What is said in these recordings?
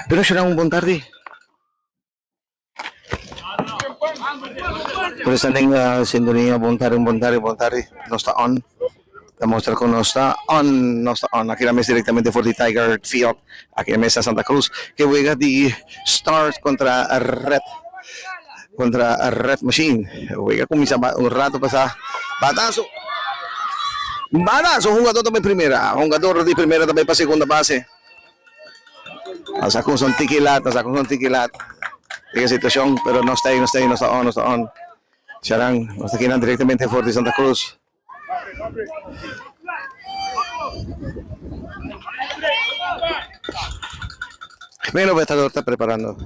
Pero siya lang Bontardi. Pero standing sintonia Bontari. No está on. Demuestra que no está on. Aquí la mesa directamente por the Tiger Field. Aquí la mesa Santa Cruz. Que juega the Stars contra Red Machine. Juega comienza un rato para batazo. Jugador também primeira. Jogador de primeira também para segunda base. Nasa kung son tikilat. Tiga situación, pero no está on. Siya lang, nasa kinan directamente for the Santa Cruz. Bueno, Betador está preparando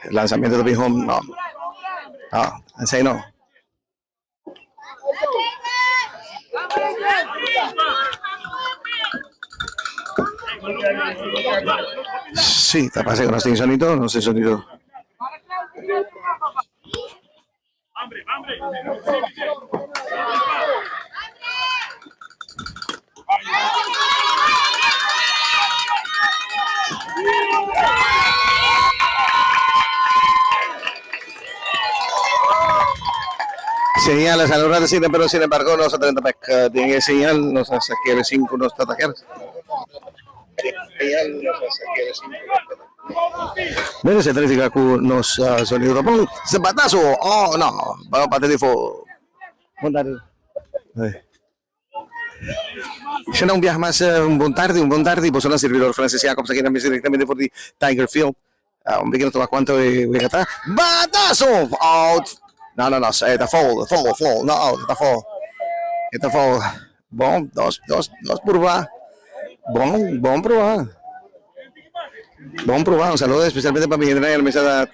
el lanzamiento de Big Home. No, say no. Sí, está pasando que no estoy sonido, no estoy sonido. Señala a los ratos, pero sin embargo no se trata de tiene señal, no se quiere 5 no está atacar. Mira se trata que nos sonido pong se batazo. Oh no, va a de fo. Siya na biyahe mas Bontardi, pues son servidor Francis Jacobs aquí directamente por the Tiger Field. Un pequeño toma cuánto de batazo out. No, está fall. No, está fall. Bom, dos purva. Bom probar. Un saludo especialmente para mi general en la mesa de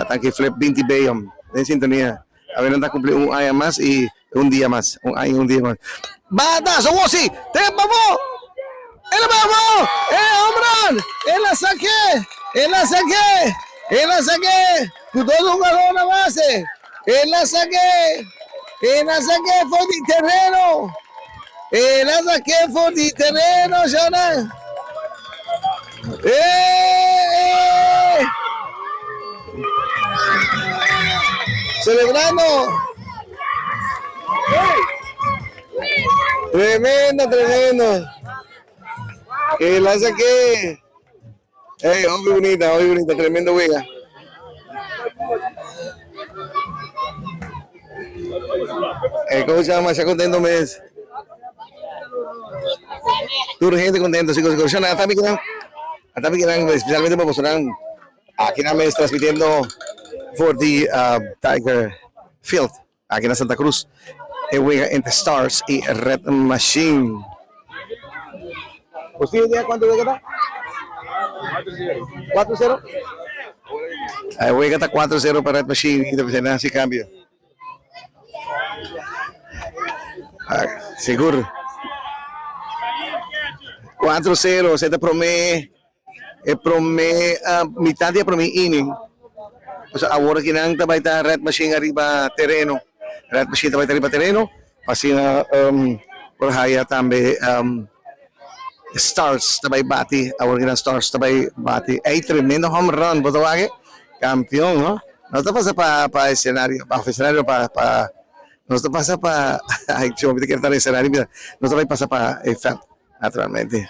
Tanque Flip 20 Bayam de sintonía. A ver, anda cumplir un año más y un día más. Batazo, Wosi, tempo, ¡el vamos! ¡Home run! ¡El la saqué! ¡Todo un balón a base! ¡El la saqué! ¡For the terreno! Shona! ¡Celebrando! Tremendo. Que la saqué. Muy bonita, tremendo juega. ¿Cómo se llama? ¿Se contento mes? Tú gente contento, chicos. También especialmente para mostrar aquí en mes transmitiendo for the Tiger Field, aquí en Santa Cruz. Juega entre Stars y Red Machine. ¿Usted idea cuánto juega? 4-0. Juega hasta 4-0 para Red Machine y de así cambio. Seguro. 4-0, se te promete mitad de inning. O sea, ahora que nang tabay ta Red Machine arriba terreno. Pasi na por haya tambe Stars tabay bati. Ahora que Stars tabay bati. Ay, tremendo home run, Botawage. Campeón, ¿no? No te pasa para escenario, no te pasa para ay, yo me quiero estar en escenario, mira, no te pasa para fan, naturalmente.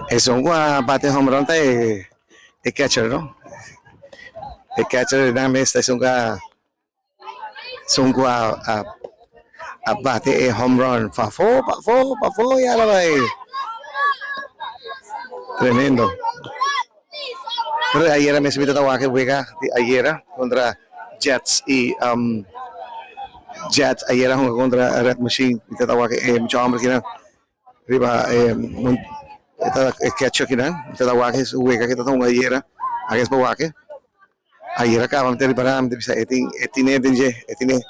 Es un bate home run de catcher, ¿no? El catcher de la es un bate home run. Fafo, ya la va. Tremendo. Pero ayer me subí a que juega ayer contra Jets y Jets ayer jugó contra Red Machine y tatawa que mucho hambre que riba esta sketch que tatawa que juega que tatawa ayer a que es bawa que ayer acabam de para bisa etine dinje etine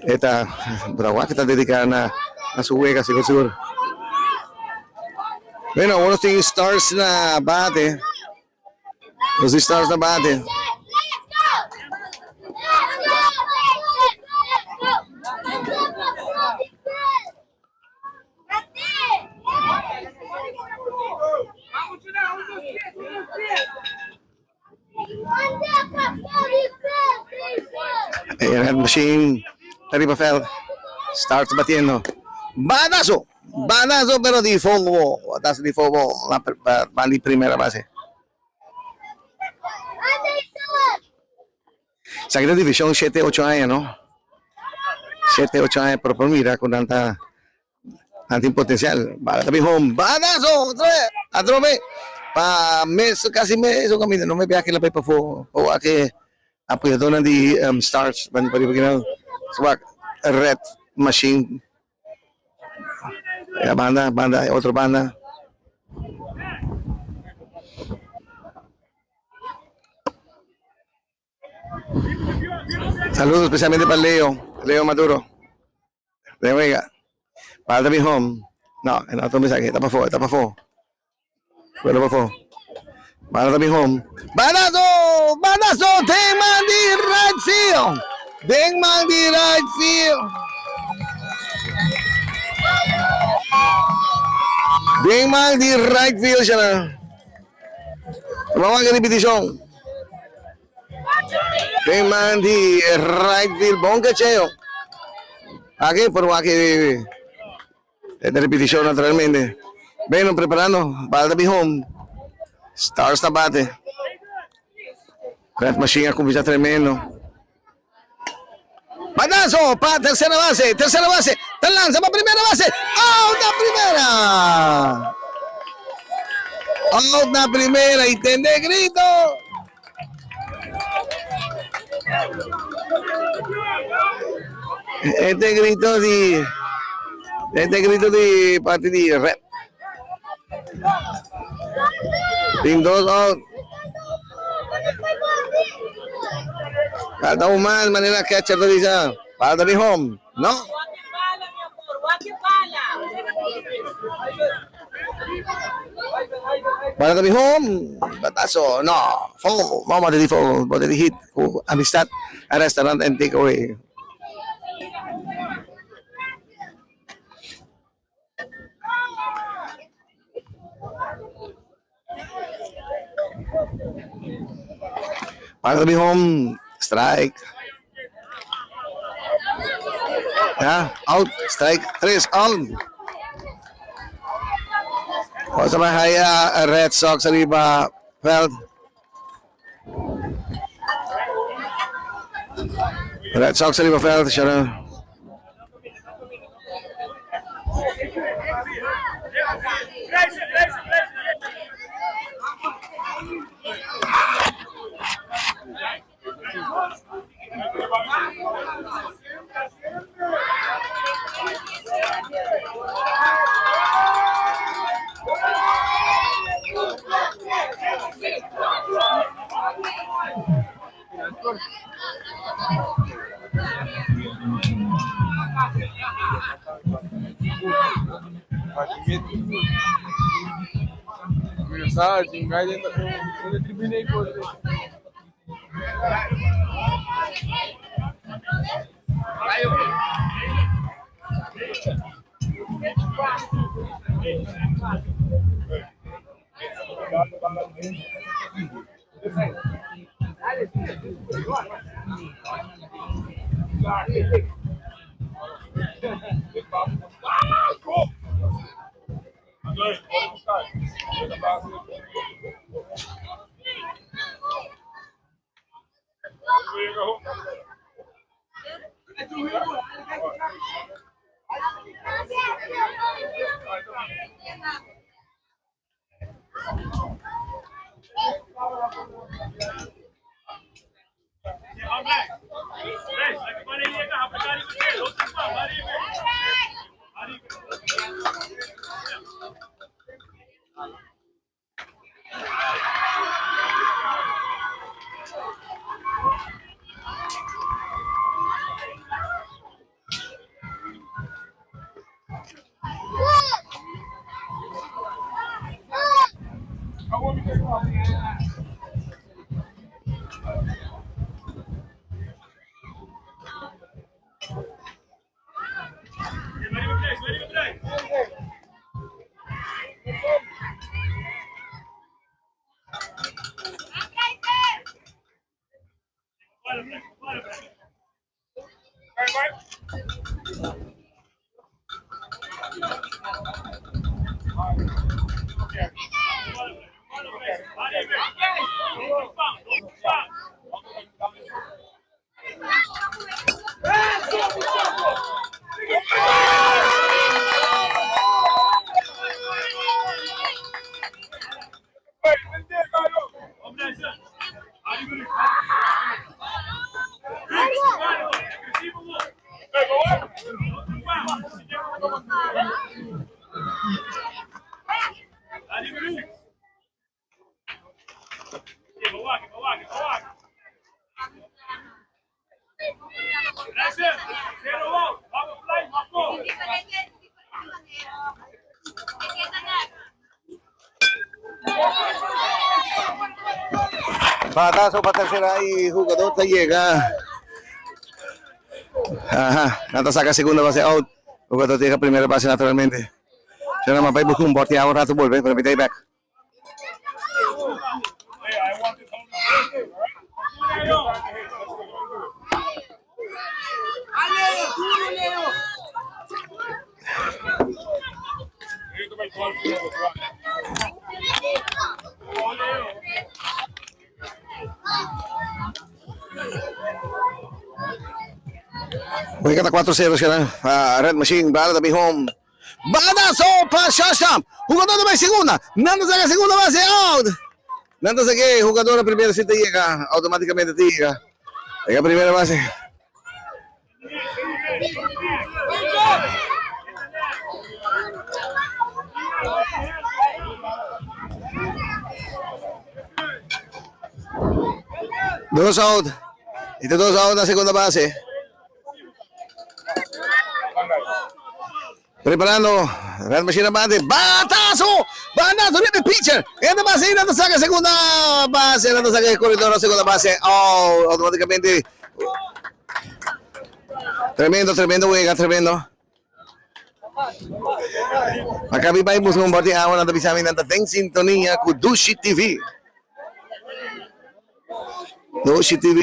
eta bawa que está dedicada na su juega seguro. Bueno, unos tienen stars na bate. Los stars na bate. Ayan, machine. Tari pa fell. Starts batiendo. Banazo! Banazo pero di fogo. Atas di fogo. Bali primera base. Sa quinta división 7-8 años, ¿no? 7-8 años, pero mira con tanta potencial. Bala también home. Banazo! Atrome. Pa mes, casi mes, so kami, no may biyahe lang pa po. O ake, apoy ito na di stars. Ban pa rin pagkinaw. Swak, red machine. Banda, otro banda. Saludos especialmente para Leo Maduro. Leo Vega. Para mi home. No, en otro mensaje. Está para fo. Pero para fo. Para mi home. Banazo! Banazo! Dengman di right field! Dengman di right field! Dengman di right field siya na. Tumawag ang repetisyon. Dengman di right field. Bongga cheo. Aquí, pero aquí. Esta repetición naturalmente. Bueno, preparando para mi home. Stars na bate. Red Machine a kumpisa tremendo. Banazo para tercera base. Te lanza para primera base. Out na primera. Out na primera y tende grito. Este grito di parte di Red. Team 2 out. Kada uman Manila catcher tadi siya. Para tabi home. No? Para tabi home. Bataso. No. Fall. Mama tadi fall. But tadi hit. Amistad. A restaurant and take away. Para tabi home. Strike. Ya, out. Strike. 3 out. O sa mahaya Red Sox sa riba. Well, Red Sox sa riba felt siya na. Mensagem, vai dentro da tribuna aí, pô. Batazo para tercera y jugador te llega. Ajá, Nata saca segunda base out. Jugador llega primera base naturalmente. Se llama Pai busca un bote ahora rato vuelve, pero pita back. Hoy kata 4-0 sekarang. Red Machine bala tapi home. Batazo para shortstop. Jugador de segunda. Nando saca segunda base out. Nando saca jugador de primera si te llega. Automáticamente te llega. Llega primera base. Dos out. Este dos out na segunda base. Preparando. Red Machine abante. Batazo. Batazo viene el pitcher. En la base. Nando saca segunda base. Nando saca el corredor a segunda base. Oh, automáticamente. Tremendo, Wega, tremendo. Makabi pa mo sa bati awon ang tabi sa amin ng Tateng Sintonia Kudushi TV. Dushi TV.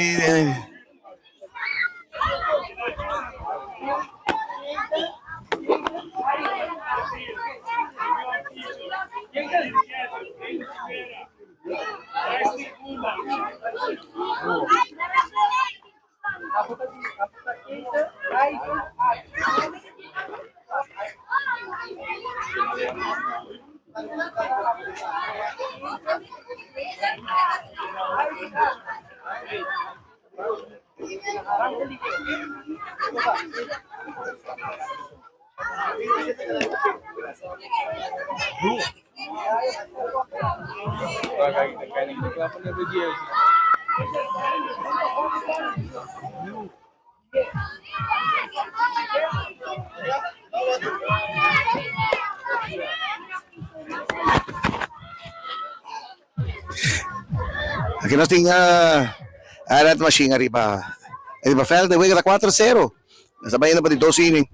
Aquí nos tinha Red Machine arriba. Arriba Feld, Wega da 4-0. Nasa bayan na pa dito inning.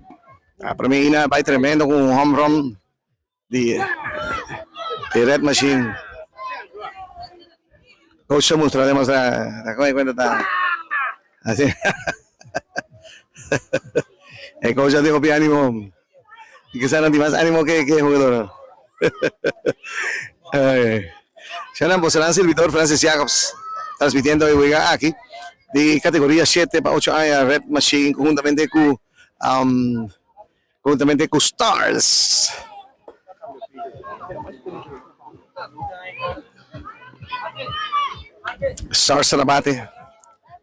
Para mí vai tremendo com um home run de Red Machine. Coach se mostró además de cuenta está así. El coach ya dijo que ánimo y que sean más ánimo que jugador. Shannon Boserán servidor Francis Jacobs transmitiendo de Wega aquí de categoría 7 para 8 años Red Machine conjuntamente con Stars. Stars sa nabate.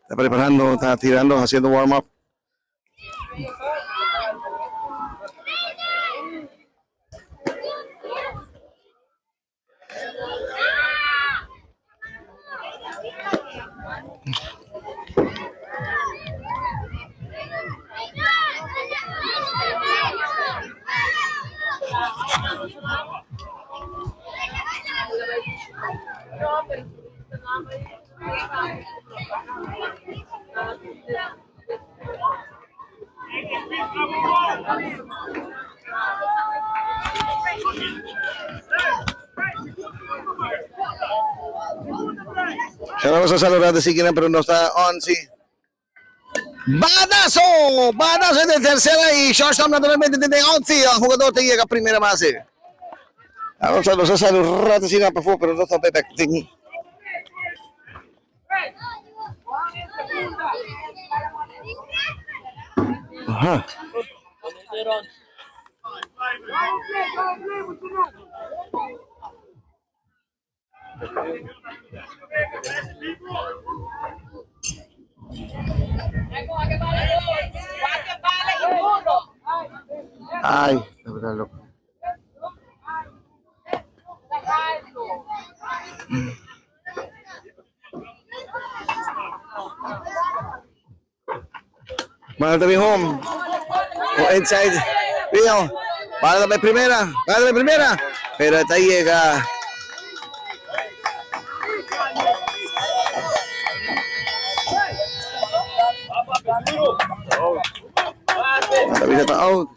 Está preparando, está tirando, haciendo warm up. Ya vamos a saludar de Siquina, pero no está on, sí. Badazo! Badazo de tercera y shortstop naturalmente de 11. Ang jugador te llega a primera base. Vamos a saludar de Siquina, pero no está perfecting. Ajá. Ay, la verdad, loco. Mana tabi home. O inside. Rio. Para la primera. Para la primera. Pero esta llega. Tapi saya tak out.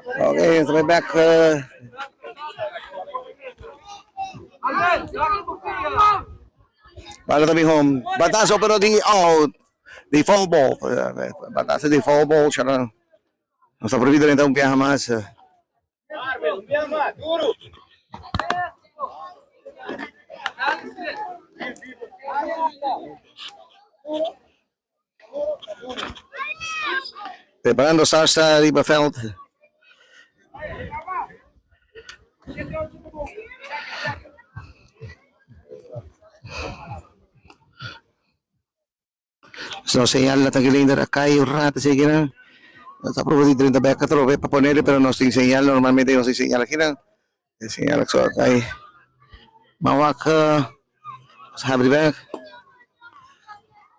Okay, sampai back. Bala tabi home. Batazo pero di out. Di foul ball. Batazo di foul ball. Siya na. Nasa prohibido rin taong piyahan mas. Preparando Sarsa Riberfeld. So señal la tagilinder acá y rata sigue na. Está probado de back a trove para ponerle pero no sin señal normalmente no sin señal aquí na. Señal so acá. Mawak sa habri back.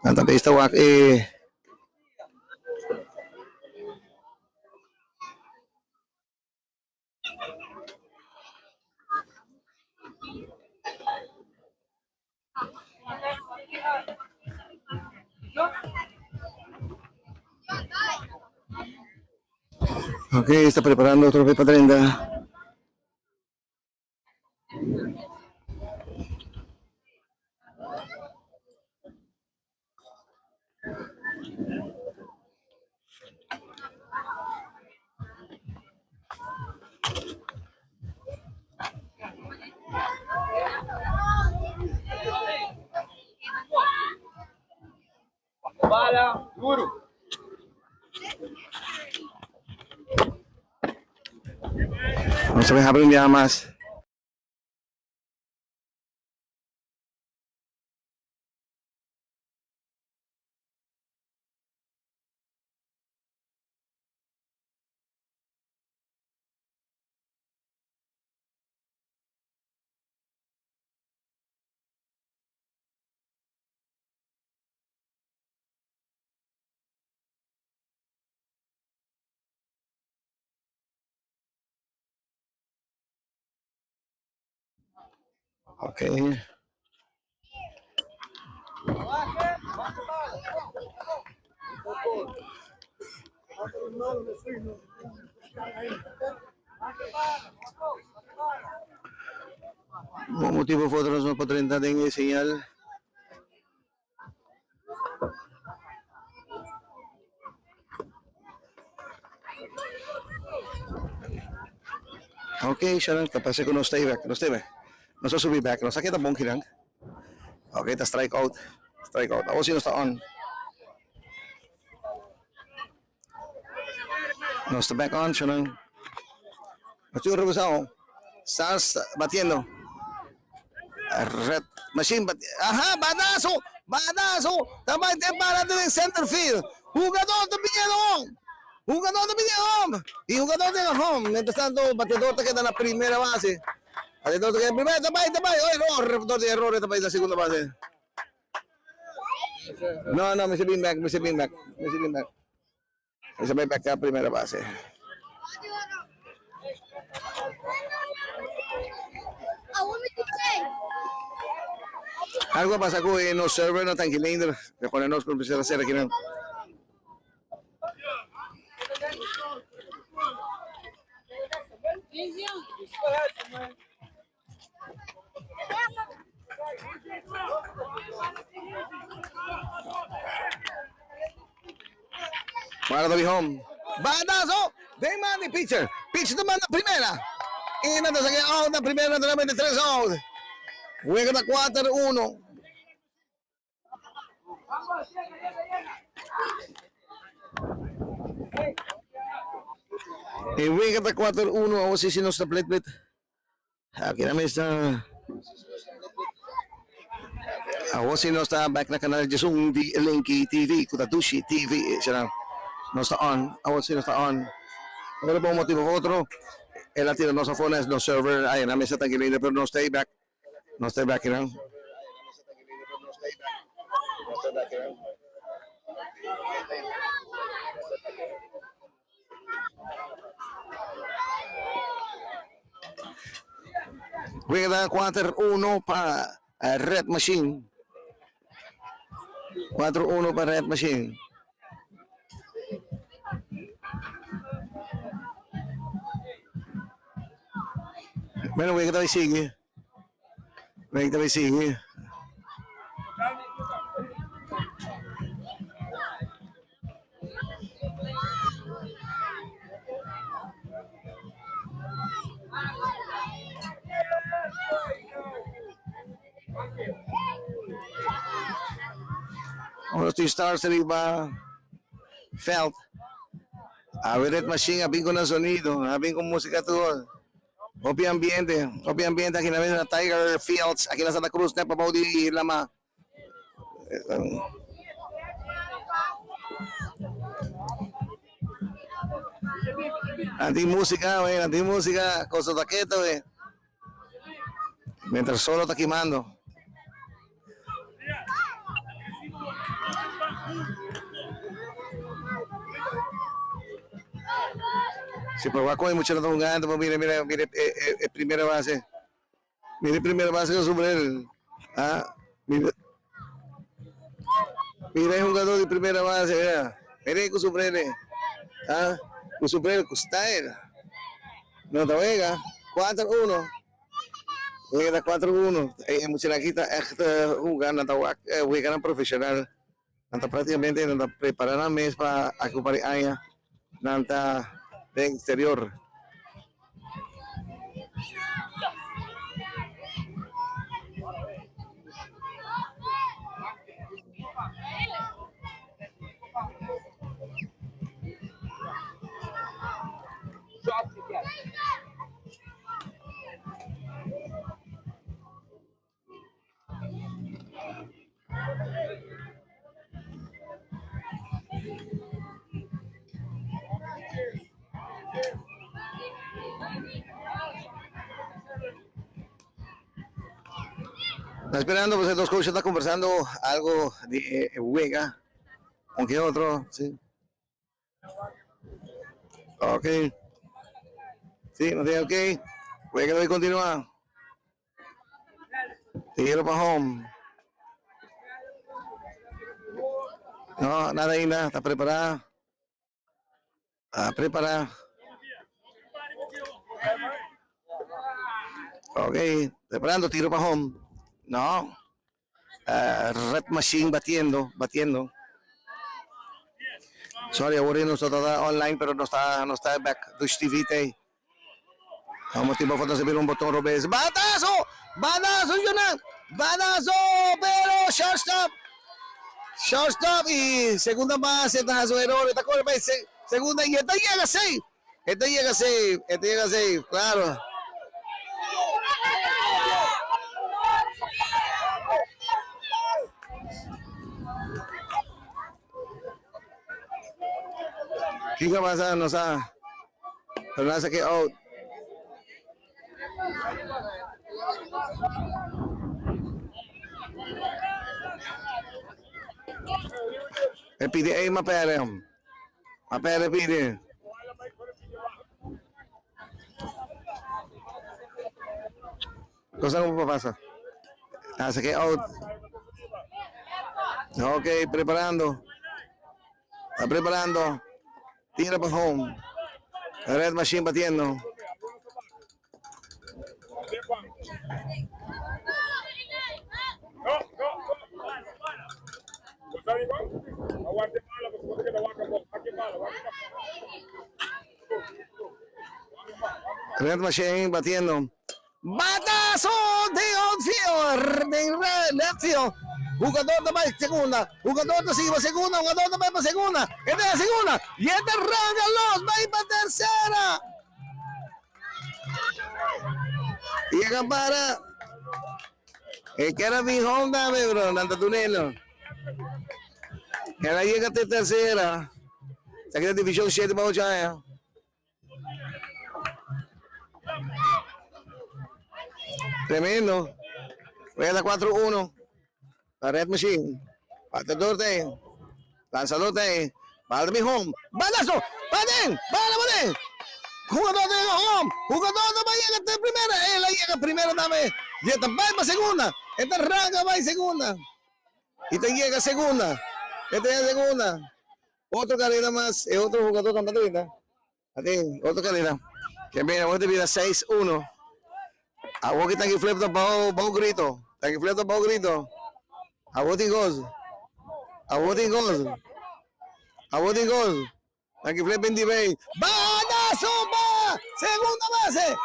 Ang tabi ista wak Ok, está preparando otro para 30. Bala, duro. Vamos a ver hablar un día más. Okay. Motivo fue otros no 30 de señal. Okay, siya lang. Tapos ko no stay back. No stay back. No sa subi back. No sakit ang bongki lang. Okay, ta strike out. Strike out. Ako sino sa on. No, stay back on. Siya lang. Estoy rebusado. Stars batiendo. Red Machine ajá, badazo, badazo. También te para en center field. Jugador de Piñedón. Jugador de Piñedón. Y jugador de home. Mientras tanto, bateador te queda en la primera base. Bateador te queda en primera. Tapay. Error de error. Tapay la segunda base. No, me se back. Me se back a la primera base. Algo pasa con los servers no tranquilinder que ponernos con empezar a hacer aquí no. Para the home. Badazo de Manny pitcher. Pitch de manda primera. Y no te saque out la primera naturalmente 3 out. Juega la 4-1. Y juega la 4-1. Vamos a ver si nos está plate. Aquí namin está. Ako si Nosta back na kanal Jasung di Linky TV, Kutadushi TV, siya Nosta on. Ako si Nosta on. Ano po motivo otro? El atiro no sa phone no server ay namin sa tangilin pero no stay back. No stay back you know. Juega 4-1 para Red Machine. 4-1 para Red Machine. Bueno, voy a que sigue. Voy a que sigue. Los two stars arriba. Felt. A ver Red Machine, a con el sonido, a con música todo. Opi ambiente aquí en la Tiger Fields, aquí en la Santa Cruz, Nepa Baudi, Lama. Anti-música, con su taqueta, mientras solo está quemando. Si por Guaco hay mucho no jugando, pues mire, primera base. Mire primera base con Subrel. Mire jugador de primera base, vea. Mire con Subrel. Con Subrel, con style. No te vega. 4-1. Juega 4-1. Mucha naquita echt jugando, juegan profesional. Nanta prácticamente nanta preparar a mes para ocupar área. Nanta de exterior. Está esperando, pues el dos coaches está conversando algo de Huega. ¿Con qué otro? Sí. Ok. Sí, no tiene ok. Huega debe continuar. Tiro para home. No, nada ainda. Está preparada. Preparada. Ok. Preparando, tiro para home. No. Red Machine batiendo. Sorry, ahora no está online, pero no está back. Dush TV. Vamos tiempo falta subir un botón Robes. ¡Batazo! Yuna! ¡Batazo! Pero shortstop y segunda base, tazo error, segunda y esta llega 6. Este llega safe, claro. ¿Qué va a pasar? No sabe. Pero nasa que out. El PDA mapere. Mapere pide. Cosa no puede pasar. Nasa que out. Ok, preparando. Está preparando. Tira para home. Red Machine batiendo. Red Machine batiendo. Batazo de outfield. De left field. Jugador de más segunda. Jugador de segunda. Jugador de más segunda. Esta es la segunda. Y este arranca los. Va a ir para tercera. Llegan para. Que era mi Honda, bro. Nanda Tunelo. Que ahora llega a tercera. Se queda división 7 para 8 años. Tremendo. Voy a la 4-1. La Red Machine. Batedor de. Lanzador de. Bala de mi home. Balazo. Baden. Bala, Baden. Jugador de home. Jugador de Bahía de primera. Él ahí llega primera dame. Y esta va para segunda. Esta arranca va en segunda. Y te llega segunda. Esta es segunda. Otro calidad más. Es otro jugador con Madrid. Otro calidad. Que mira, voy a vida 6-1. A vos que están aquí flip bajo grito. Están aquí flip bajo grito. A vos y goz. A vos y goz. A vos y goz. Están aquí flip en debate. ¡Badazo! ¡Va! Segunda base.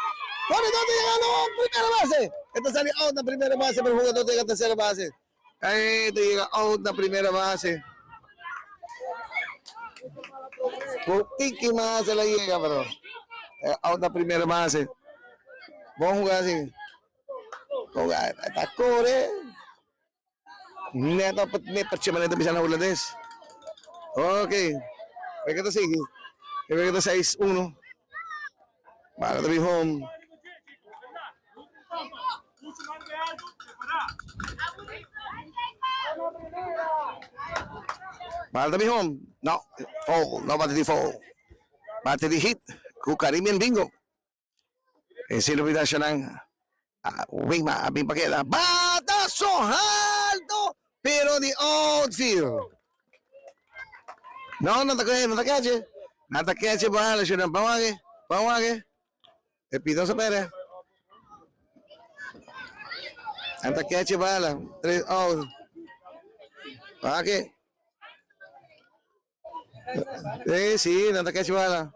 Por el otro llega primera base. Esta sale a una primera base, pero el jugador llega a tercera base. Este llega a una primera base. Poquito más se la llega, pero a una primera base. Vamos a jugar así. Jugar, está corre. Neto, me percaya na bisa na Bangladesh. Okay. Pwede kita sige. Pwede kita 6-1. Para tabi home. Para tabi home. No. Fall. No bate di fall. Bate di hit. Kukarimian bingo. Sinubida siya ng wingman. Abing pakita. Batazo alto. Pero di outfield. No, no te cache. No te cache, bahala siya ng pawage. Pido sa pera. No te cache, bahala. 3 out. Pawage. Sí, no te cache, bahala.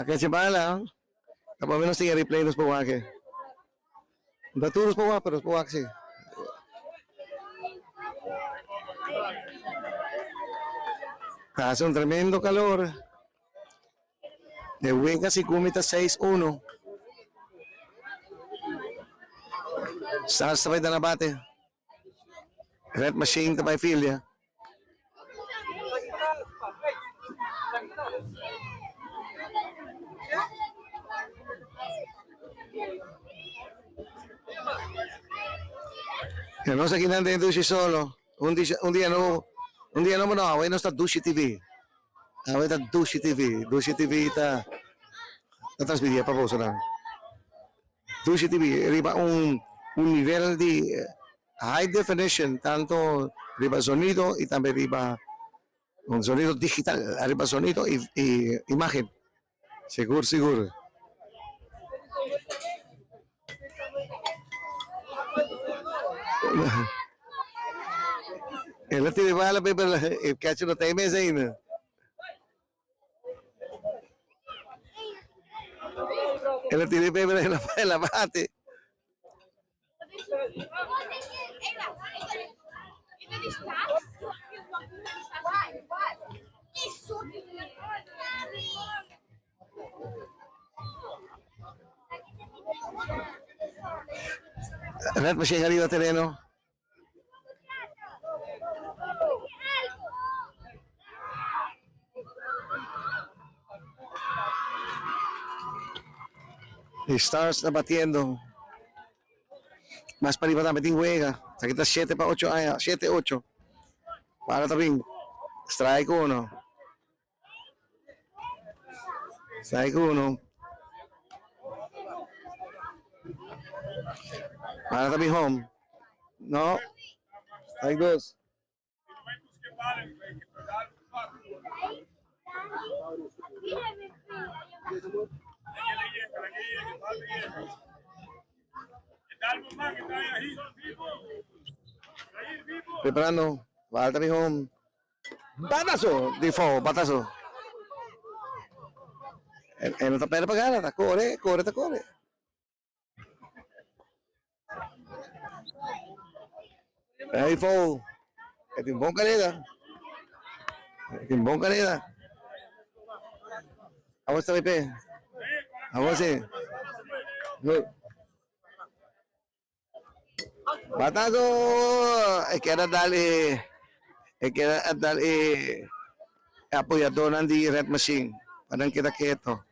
Cache, bahala. Kapag menos tingin replay los pawage. Baturos pawage, pero pawage sí. Hace un tremendo calor. De Huenca y Cúmita 6-1. Sabay na nabate. Red Machine tabay Filia. Que no sé quién anda en Dushi solo. Un día no, hoy no está Dushi TV. Ahora está Dushi TV. Dushi TV está transmitida para vos, ¿no? Dushi TV, arriba un nivel de high definition, tanto arriba sonido y también arriba un sonido digital, arriba sonido y imagen. Seguro. El tiene bala, pero el cacho no está mesa ahí, ¿no? El tiene pero en la bate. Red machine arriba terreno. Y Stars na batiendo. Más para arriba también juega. Se quita 7 para 8. 7-8. Para también. Strike 1. Strike 1. Para también home. No. Strike 2. Preparando. Para también home. Batazo. Default. Batazo. Él no está para pagar. Está corre. Ahí fall. Timbong kanina. Awas sa pipe. Awas eh. Good. Batazo. Kaya dali apoyador di red machine. Padang kita keto.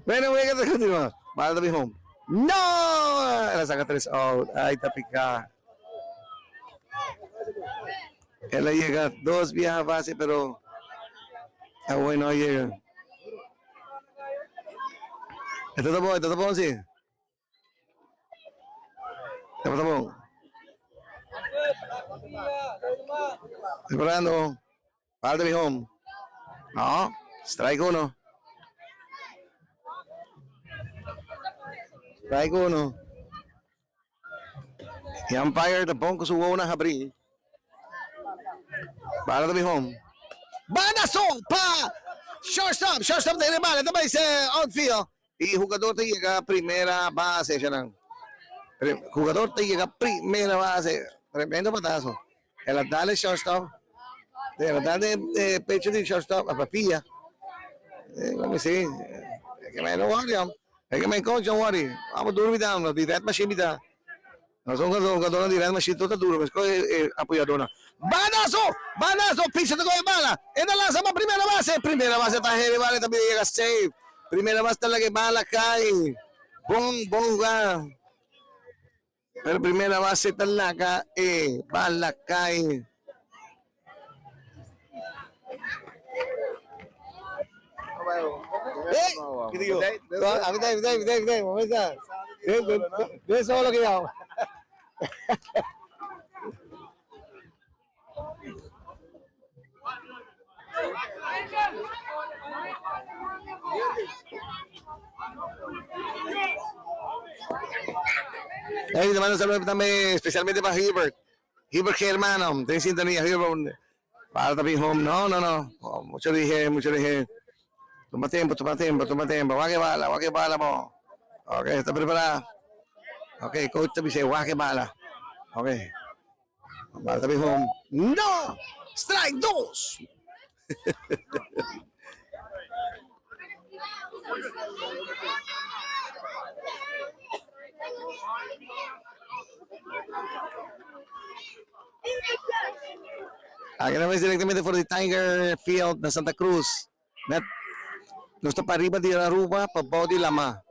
Bueno, voy a continuar. Para tabi home. No! Nasa ka 3 out. Ay, tapi ka. Él llega 2 vía base, pero Abuey no llega. Ito po si. Ito po. Preparando. Para tabi home. No. Strike 1. Strike 1. The umpire tampong kusuwa na habri. Para tabi home. Banaso pa! Shortstop de rebate também sa outfield. Y jugador tayo ka primera base siya ng. Jugador tayo ka primera base. Tremendo patazo. El dale shortstop. El dale pecho de shortstop a papilla. Vamos a ver. Que me no worry. Que me coach don't worry. Vamos duro bitaw no. Di that machine bitaw. Nasong jugador di red machine tota duro. Mas ko apoyador na. Banazo, pisa de bala. En la lanza primera base tajere vale también llega save. Primera base talaga bala kay. Bong ga. Pero primera base talaga bala kay. ¿Qué digo? Ahorita, momento. De eso lo que hago. Hey, te mando un saludo también especialmente para Hilbert hermano, ten sintonía Hilbert. Para también home, no. Oh, mucho dije. Toma tiempo. Va que bala mo. Ok, está preparada. Ok, coach te dice, va que bala. Ok. Para también home. No. Strike 2. Aquí naman directamente for the Tiger Field na Santa Cruz. Net. Gusto pa arriba di Aruba, pabaw di Lama.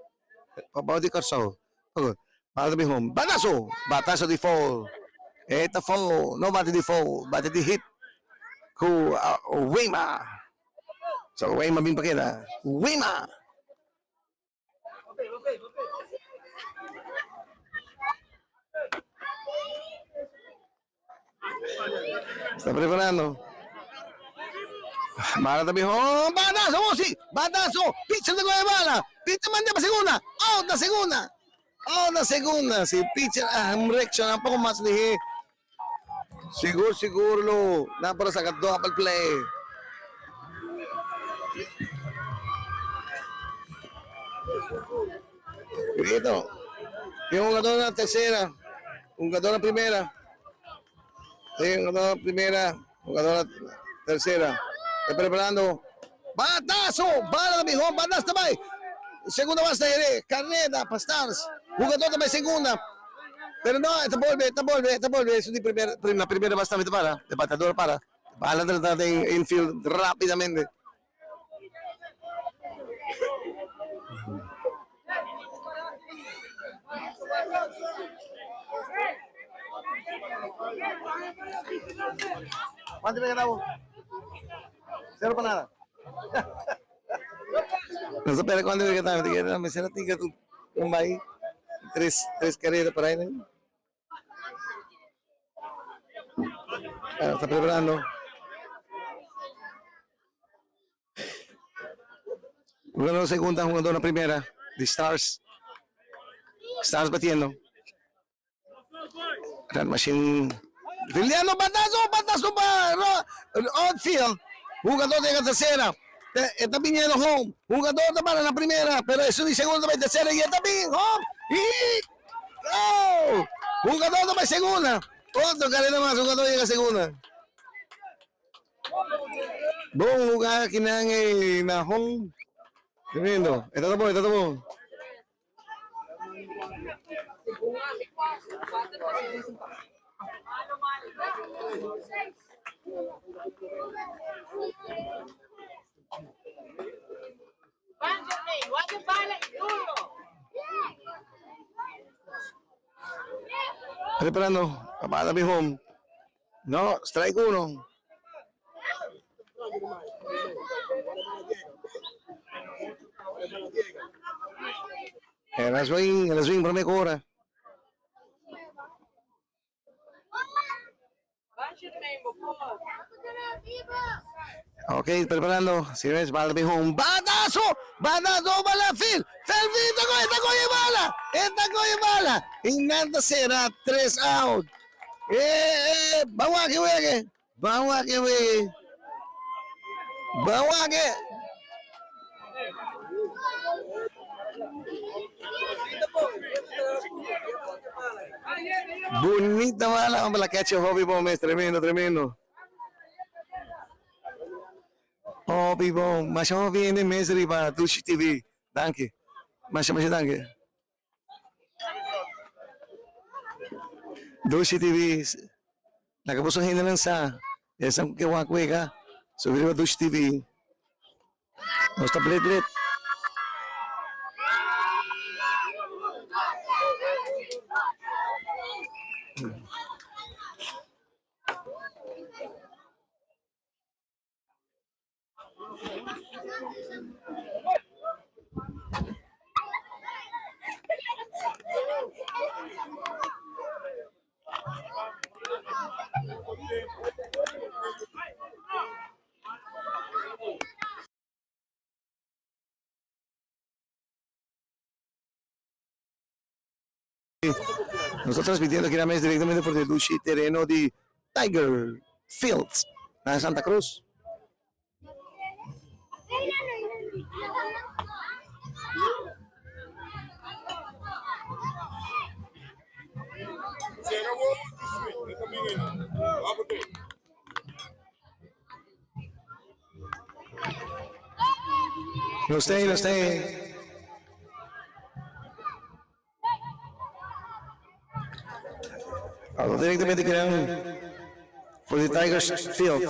Pabaw di Corso. Okay. Para tabi home. Batazo di fall. Eta fall. No bati di fall. Bati di hit. Ku Wema. So Wema bin pakita. Wema. Está preparando. Mala también. ¡Oh! ¡Batazo! ¡Pitcher de bala! ¡Pitcher manda para segunda! ¡Out na segunda! Si pitcher reaction un poco más dije. Siguro lo. Na para sacar dos para el play. Grito. Y un jugador en la tercera. Un jugador en la primera. Sí, un jugador en la primera. Un jugador en la tercera. Estoy preparando. Batazo! Bala também, home, batas também. Segunda basta ele, carrera para Stars. Jogador também segunda. Pero no, esta vuelve. Eso es la primera basta para. De batador para. Bala tratar de infield rápidamente. ¿Cuánto me ganamos? Cero para nada. No se cuánto me ganamos. Me será tinggal tu ahí. Tres carreras para ahí. ¿No? Está preparando. Jugando segunda, jugando la primera. The Stars. Stars batiendo. Run machine. Filiano, batazo para outfield. Jugador de la tercera. Está viniendo home. Jugador para la primera. Pero eso de segunda, de tercera. Y está bien home. Y. ¡Oh! Jugador de segunda. Otro carrera más. Jugador llega a segunda. Bom lugar que na home. Tremendo. Está bom. Preparando. Para mi home. No, strike uno. En el swing, por mi cora. Ok, preparando. Si ves, bala de home. ¡Batazo! ¡Bala field! ¡Está con bala! Inanta será 3 out. Vamos a que juegue. Bonita bala, vamos la catch Hobby Bomb, tremendo. Hobby Bomb, mas vamos bien de Misery para Dushi TV. Danke. Mas danke. Dushi TV. La que puso gente lanzada. Esa que va a jugar. Subir a Dushi TV. No está play. Nosotros transmitiendo aquí directamente por el Dushi terreno de Tiger Fields, en Santa Cruz. No stay. Directamente crean por the Tigers Field.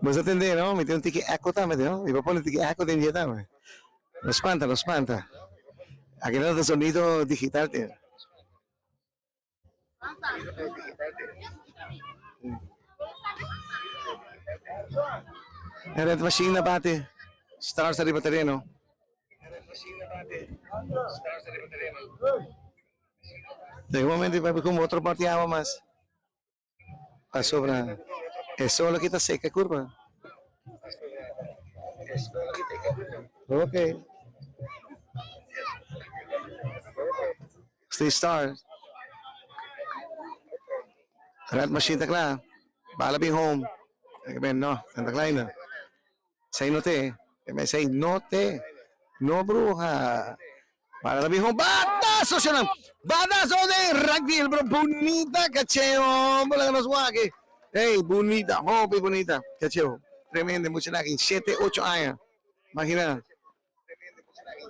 Vas a atender, ¿no? Me tiene un ticket eco también, ¿no? Mi papá le ticket eco de invitar, ¿no? Lo espanta. Aquí no es sonido digital, tío. Red machine na bate. Stars sa terreno. De momento vai como outro partido mas a sobra solo kita seca curva. Okay. Stay Stars. Red machine takla. Bala bing home. No, Santa Clara. Say no te. Say no te. No bruja. Para bing home. Batazo siya lang. Batazo de rugby, bro. Bonita, cacheo. Bola que nos guaque. Hey, bonita. Hopi, bonita. Cacheo. Tremendo, mucho aquí. 7, 8 años. Imagina.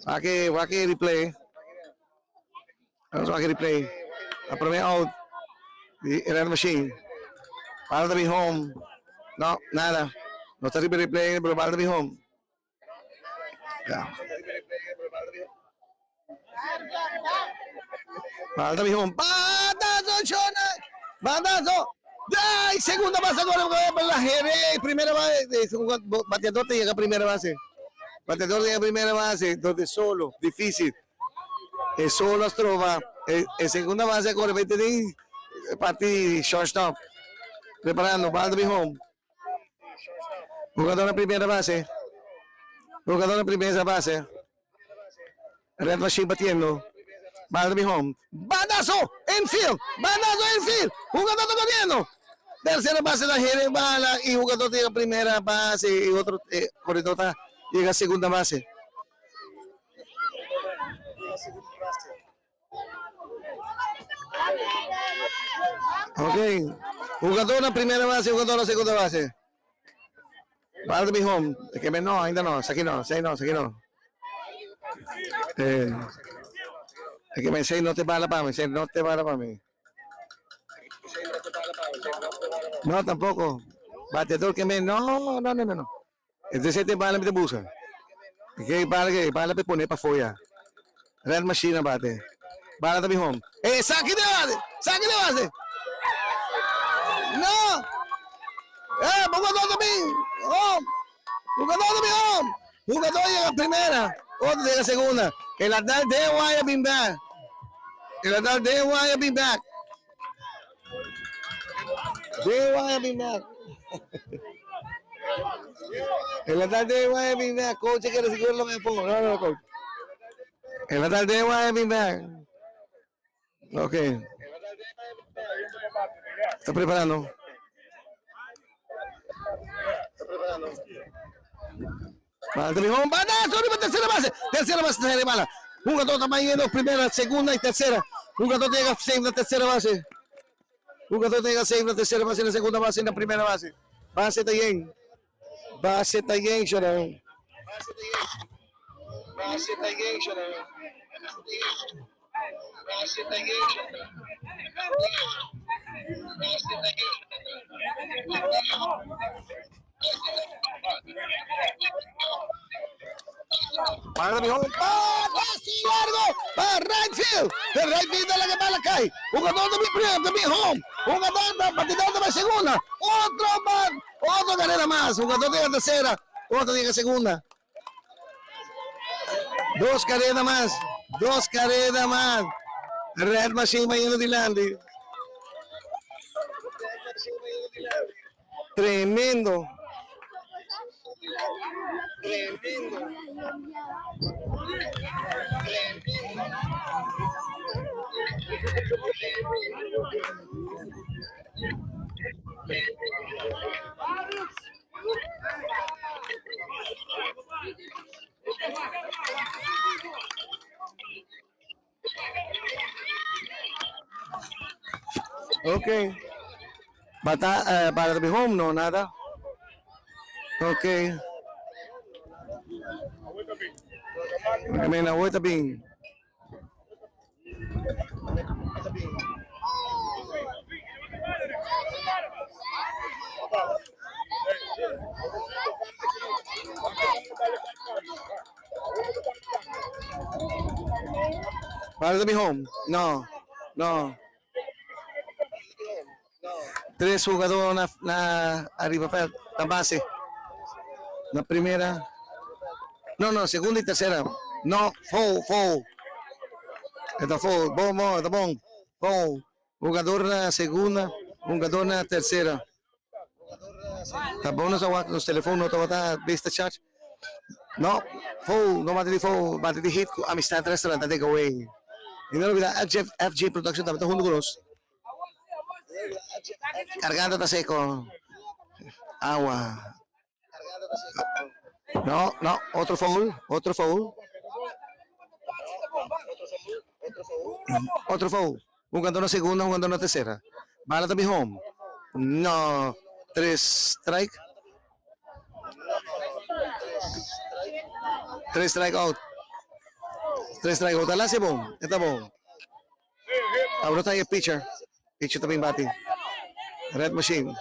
Aquí replay. Vamos a replay. La primera out. Era el machine. Ball to be home. No, nada. No está replay, pero ball to be home. Ya. Ball to be home. Batazo, Chona. Batazo. ¡Ay! Segunda base por la Jerez. Primera base. Bateador te llega a primera base. Bateador llega a primera base. Entonces solo. Difícil. Es solo las trova. En segunda base corre 20 de partir shortstop. Preparando. Ball to be home. Jugador en primera base. Jugador en primera base. Red Machine batiendo. Ball to be home. ¡Banazo! ¡Infield! ¡Banazo infield! Jugador corriendo. Tercera base la Jerez bala y jugador llega a primera base y otro corredor llega a segunda base. Ok. Jugador en primera base, jugador en segunda base. Ball to be home. Es que no, ainda no. Aquí no, aquí no. Es que me dice no te bala para mí, no te bala para mí. No, tampoco. Bateador que me. No. Entonces te bala me te busca. Que bala me pone para afuera. Red Machine bate. Bala to be home. Saque de base. No. Jugador también. Home. Jugador también home. Jugador llega a primera. Otro llega a segunda. El atal de Wire been back. El atal de Wire been back. El atal de Wire been back. Coach quiere seguir lo que pongo. No, coach. El atal de Wire been back. Ok. Está preparando. ¡Banazo! Tercera base de bala. Jugador está yendo primera, segunda y tercera. Jugador llega a la tercera base. Jugador llega a la tercera base, en la segunda base, en la primera base. Base está bien. Chorón. Para mi home. Largo. Para right field. El right field de la que bala cae. Jugador de mi home. Jugador batidor de mi segunda. Otro carrera más. Jugador de la tercera. Otro de la segunda. Dos carreras más. Red Machine vayendo de Landy. Tremendo. Ok. Para mi home, no, nada. Ok. Mena, vuelta bien. Para mi home, no. Tres jugadores na arriba na base. Na primera. No, segunda y tercera. No, full. Está full. Bom. Full. Jugador na segunda, jugador na tercera. Tá bom nos teléfonos, tá vista chat. No, full, no bate de full, bate de hit, Amistad Restaurant, takeaway. Y no olvidar FG Production, también está junto con nosotros. Cargando está seco. Agua. No, otro foul. Otro foul. Jugando na segunda, jugando na tercera. Bala também home. No. 3 strike. 3 strike out. 3 strike out. Ala si bom. Ito bom. Abro tayo pitcher. Pitcher também bate. Red machine.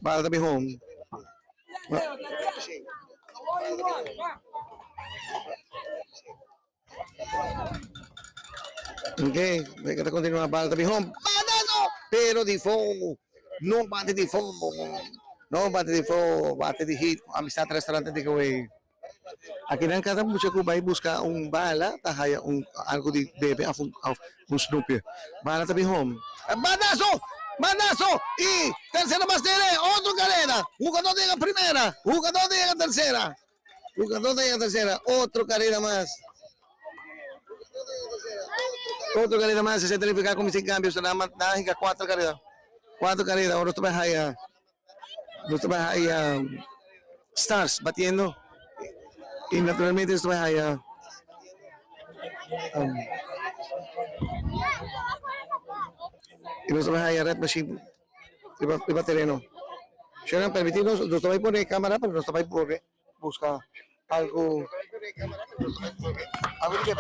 Bala também home. Okay, kita continua a bala também home. Banazo! Pero di foul. No bate di foul. No bate di foul. Bate di hit. Amistad restaurante de Kuwait. Aquí en cada mucho que va a buscar un bala, tajaya algo de bebé a un Snoopy. Bala também home. Banazo! Banazo! Y tercera más tere, otro carrera. Jugador de la primera. Jugador de la tercera. Jugador de la tercera. Otro carrera más. Otro carrera más. Se significa como sin cambios. Nada más, nada, 4 carreras. 4 carreras. Ahora tú vas allá. Tú vas allá. Stars batiendo. Y naturalmente esto vas allá. Y nosotros vas allá Red Machine. Iba terreno. Sharon, permitirnos, nos va a poner cámara, pero nos va a poner buscar algo. A ver qué.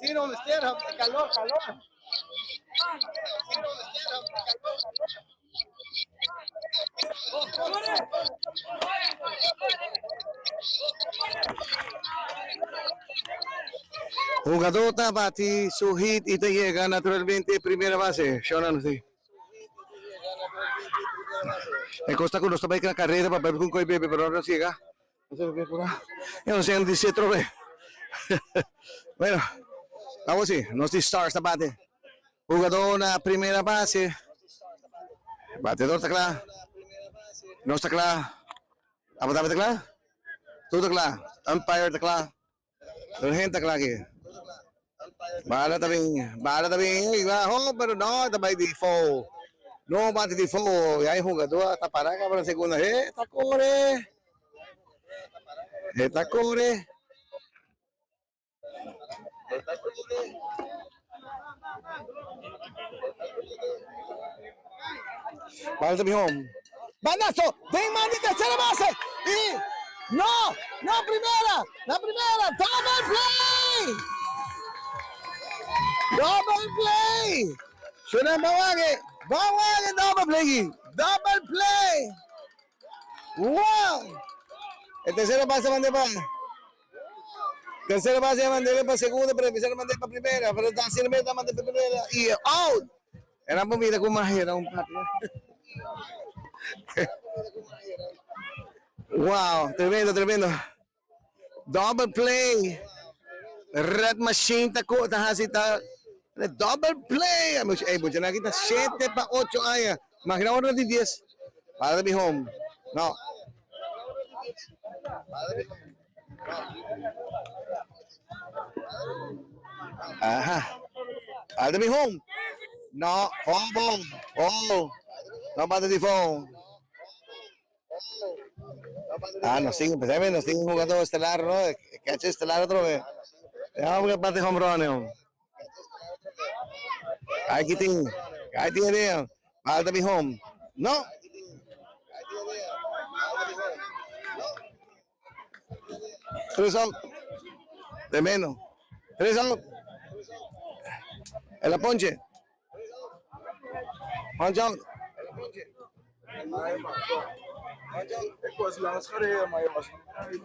Sí, donde esté, calor, calor. Jugador bate su hit y te llega naturalmente primera base. Shonan, sí. Me consta que uno está en la carrera para ver con qué bebe, pero no llega. No sé qué por ahí. Yo no sé, en 17 ve. Bueno, vamos así. Nos dice Stars bate. Jugador na primera base. Batedor está claro. No está claro. Apa está claro? Todo claro. Umpire está claro. La gente está claro aquí. Bala também, igual, pero no, também de foul. No bate de foul. E aí, jogador, tá parado para a segunda. Eita, core. Ball to be home. Banazo, Damon de tercera base. Y no, no primera, la primera, double play. Double play. Suena bawagi, double play. Double play. Wow. El tercero base mandé para. Tercera base mandé para segunda, pero el tercero mandé para primera, pero la segunda mandé para primera y out. Era por mí de como era un patio. Wow, tremendo, tremendo. Double play. Red machine tako tahasita. Double play. Eh, mucha na kita 7 pa 8 ay. Magina oras de 10. Para de mi home. No. Aha. Para de mi home. No, fumble. Oh. No para de phone. Ah, nos siguen jugando estelar, ¿no? Caché estelar otra vez. Vamos que parte home run, ¿no? Aquí tiene, falta mi home. No. Tres out. De menos. Tres out. El ponche. Punch out. Ekwas langs gereden, maar je was niet.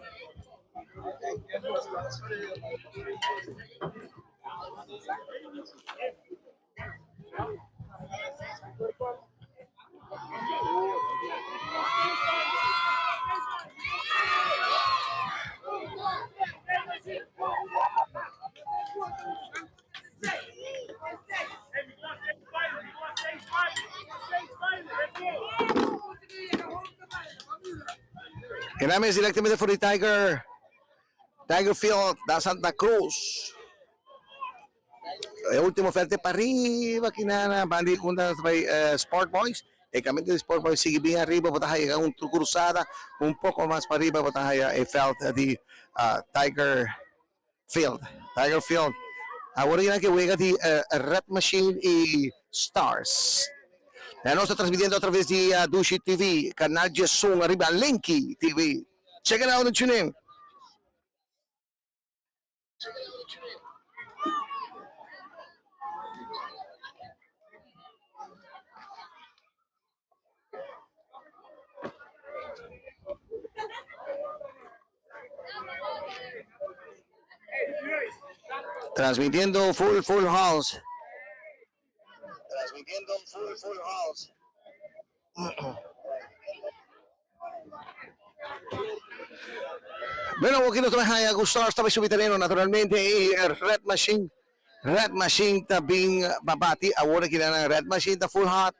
Kailangan directamente for the Tiger Field da Santa Cruz. El último fuerte para arriba, kinana, bandi kunda by Sport Boys. El camino de Sport Boys sigue bien arriba, pero hay una cruzada un poco más para arriba, pero hay el felt de Tiger Field. Tiger Field. Ahora ya que juega de Red Machine y Stars. Ya nos está transmitiendo a través de Dushi TV, canal Jesús, arriba Linky TV. Check it out and tune in. Transmitiendo full house. Bueno, aquí nos trae a Gustavo, estaba subiterreno naturalmente y Red Machine también babati, ahora que la Red Machine está full hot.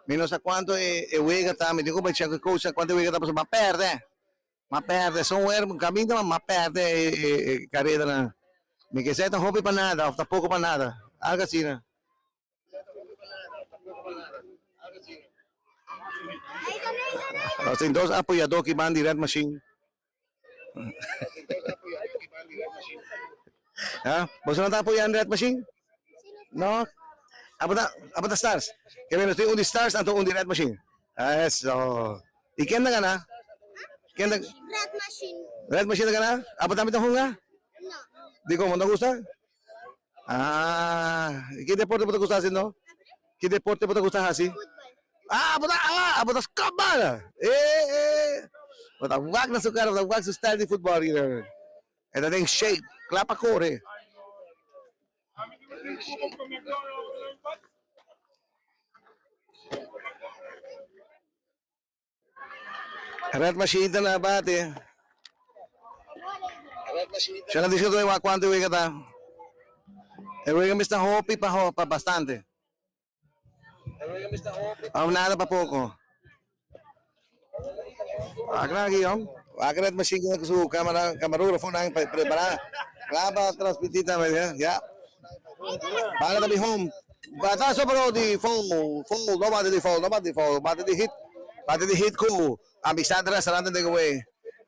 Menos a quanto juega está, me digo para echar cosa, cuánto juega está, pues ma perde, son un camino, ma perde carrera na. Me que sea tan hobby para nada, o tampoco para nada, algo así, ¿no? Tem 2 apoiadores que van de Red Machine. ¿Ah? ¿Vos no estás apoyando Red Machine? No. Apa ta Stars? Kaya menos un de Stars atau un de Red Machine. Eso. ¿Y quién gana? ¿Quién Red Machine. Red Machine gana? Apa también hunga? No. Di cómo no gusta? Ah, ¿qué deporte te gusta haciendo? ¿Qué deporte te gusta hacer? Fútbol. Apa ta skabal? Bota wag na sukar, bota wag sa style di football gitu. Eta tem shape, klapa kore. Red Machine na bate. Siya na disco to cuánto juega ta. Juega Mr. Hopi pa bastante. Nada pa poco. Agora aqui, ó. Agora machine com su camarógrafo nang preparar. Para transmitir também, ya. Para também home. Batazo pero di full, no bate di full, bate di hit ko. Amistad restaurante takeaway.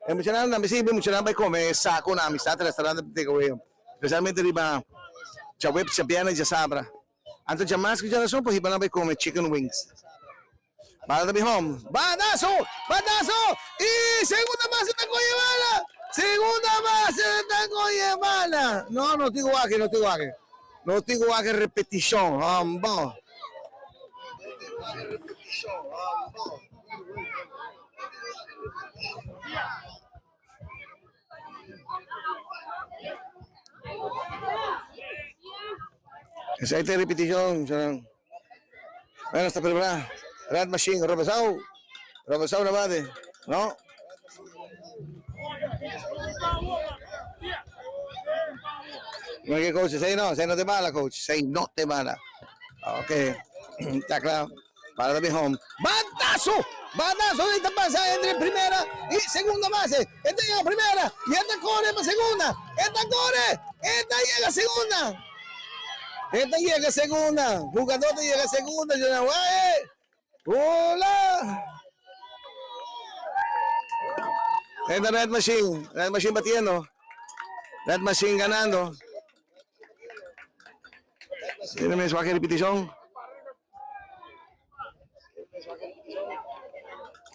Emocional na misi, emocional ba come saco na amistad restaurante takeaway. Especialmente riba ya whip, ya piana, ya sabra. Antes ya más que ya razón, pues iban a ver come chicken wings. Bala tabi home. Badazo! Badazo! Y segunda base de Coyemala. Segunda base de Coyemala. No, no digo aquí, no digo aquí. No digo aquí repetición. Vamos. Esa es la repetición. Bueno, está preparada. Red Machine, Robesau. Robesau na bate. No. No hay que coach, say no te mala, coach. Say no te mala. Ok. Está claro. Para de mi home. ¡Batazo! ¡Batazo! Esta pasa entre primera y segunda base. Esta llega a primera y esta corre para segunda. Esta corre. Esta llega a segunda. Esta llega a segunda. Jugador llega a segunda. ¡Hola! Esta Red Machine. Red Machine batiendo. Red Machine ganando. Tiene mi suaje repetición.